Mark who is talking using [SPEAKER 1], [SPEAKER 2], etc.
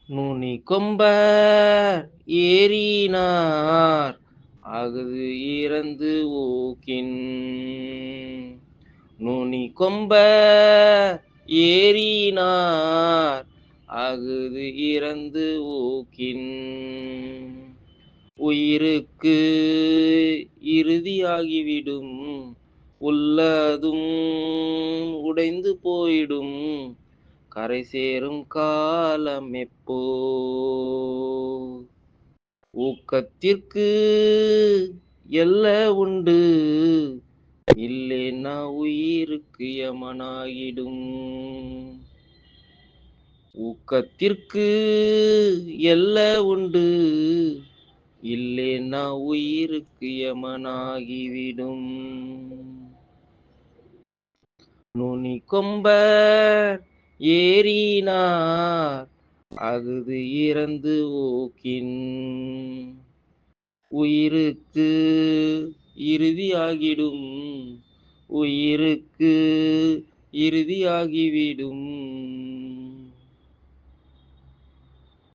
[SPEAKER 1] நுனி கொம்பர் ஏறினார் அஃது இறந்து ஊக்கின். நுனி கொம்பர் ஏறினார் அஃது இறந்து ஊக்கின். உயிருக்கு இறுதியாகிவிடும் உள்ளதும் உடைந்து போயிடும் கரை சேரும் காலம் எப்போ. ஊக்கத்திற்கு எல்லை உண்டு இல்லேன்னா உயிருக்கு யமனாகிடும். ஊக்கத்திற்கு எல்லை உண்டு இல்லேன்னா உயிருக்கு யமனாகிவிடும். நுனி கொம்பர் ஏறினார் அஃது இறந்து ஊக்கின். உயிருக்கு இறுதியாகிடும் உயிருக்கு இறுதியாகிவிடும்